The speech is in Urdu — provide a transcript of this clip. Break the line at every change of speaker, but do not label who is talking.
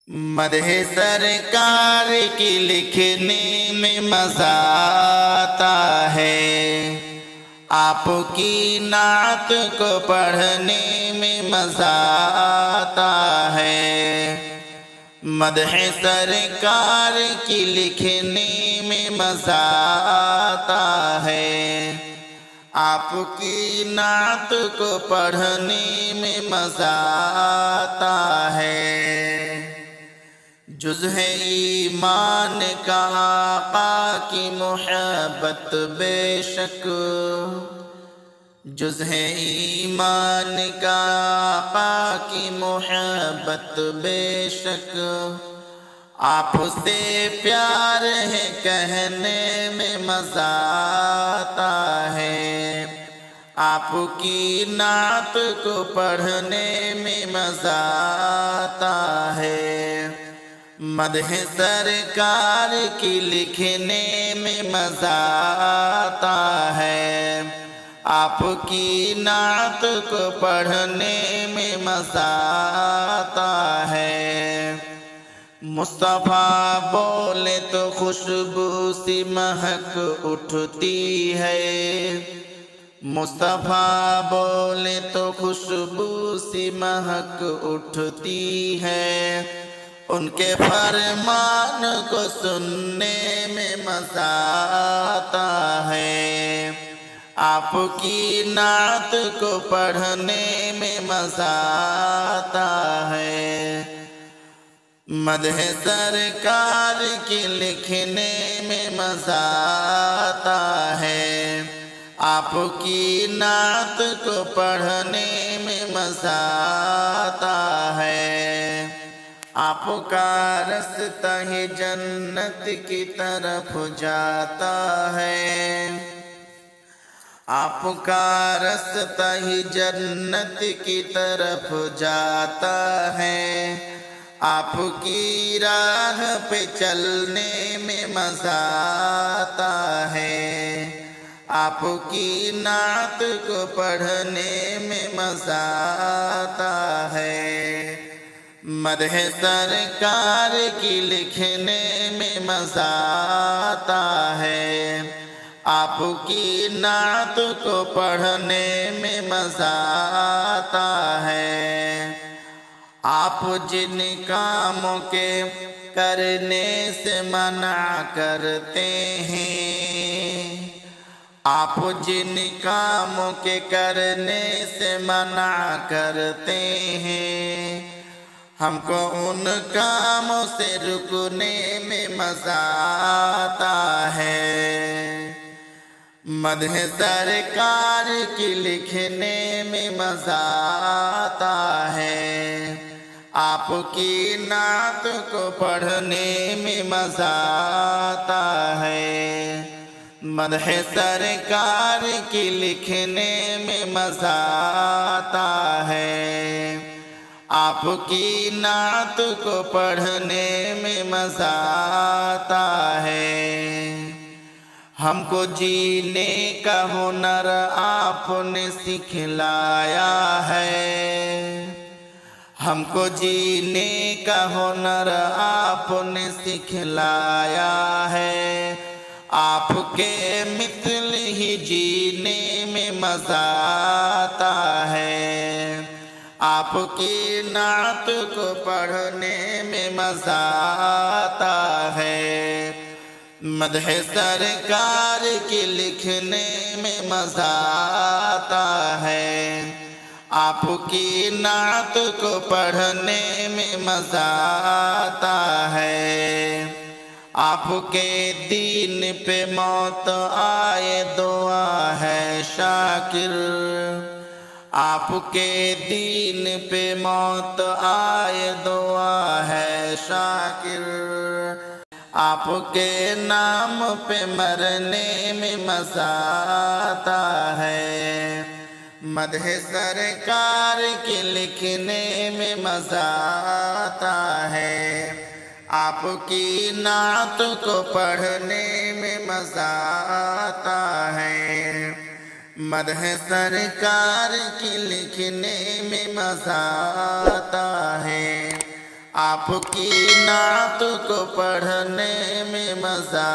مدح سرکار کی لکھنے میں مزہ آتا ہے، آپ کی نعت کو پڑھنے میں مزہ آتا ہے۔ مدح سرکار کی لکھنے میں مزہ آتا ہے، آپ کی نعت کو پڑھنے میں مزہ آتا ہے۔ جز ہے ایمان کا آقا کی محبت بے شک، جز ہے ایمان کا آقا کی محبت بے شک، آپ سے پیار ہے کہنے میں مزہ آتا ہے، آپ کی نعت کو پڑھنے میں مزہ آتا ہے۔ مدح سرکار کی لکھنے میں مزہ آتا ہے، آپ کی نعت کو پڑھنے میں مزہ آتا ہے۔ مصطفیٰ بولے تو خوشبو سی مہک اٹھتی ہے، مصطفیٰ بولے تو خوشبو سی مہک اٹھتی ہے، ان کے فرمان کو سننے میں مزہ آتا ہے، آپ کی نعت کو پڑھنے میں مزہ آتا ہے۔ مدح سرکار کی لکھنے میں مزہ آتا ہے، آپ کی نعت کو پڑھنے میں مزہ آتا ہے۔ آپ کا رستہ ہی جنت کی طرف جاتا ہے، آپ کا رستہ ہی جنت کی طرف جاتا ہے، آپ کی راہ پہ چلنے میں مزہ آتا ہے، آپ کی نعت کو پڑھنے میں مزہ آتا ہے۔ مدح سرکار کی لکھنے میں مزہ آتا ہے، آپ کی نعت کو پڑھنے میں مزہ آتا ہے۔ آپ جن کاموں کے کرنے سے منع کرتے ہیں، آپ جن کاموں کے کرنے سے منع کرتے ہیں، ہم کو ان کاموں سے رکنے میں مزہ آتا ہے۔ مدح سرکار کی لکھنے میں مزہ آتا ہے، آپ کی نعت کو پڑھنے میں مزہ آتا ہے۔ مدح سرکار کی لکھنے میں مزہ آتا ہے، آپ کی نعت کو پڑھنے میں مزہ آتا ہے۔ ہم کو جینے کا ہنر آپ نے سکھلایا ہے، ہم کو جینے کا ہنر آپ نے سکھلایا ہے، آپ کے مثل ہی جینے میں مزہ آتا ہے، آپ کی نعت کو پڑھنے میں مزہ آتا ہے۔ مدح سرکار کی لکھنے میں مزہ آتا ہے، آپ کی نعت کو پڑھنے میں مزہ آتا ہے۔ آپ کے دین پہ موت آئے دعا ہے شاکر، آپ کے دین پہ موت آئے دعا ہے شاکر، آپ کے نام پہ مرنے میں مزہ آتا ہے۔ مدح سرکار کی لکھنے میں مزہ آتا ہے، آپ کی نعت کو پڑھنے میں مزہ آتا ہے۔ مدح سرکار کی لکھنے میں مزہ آتا ہے، آپ کی نعت کو پڑھنے میں مزہ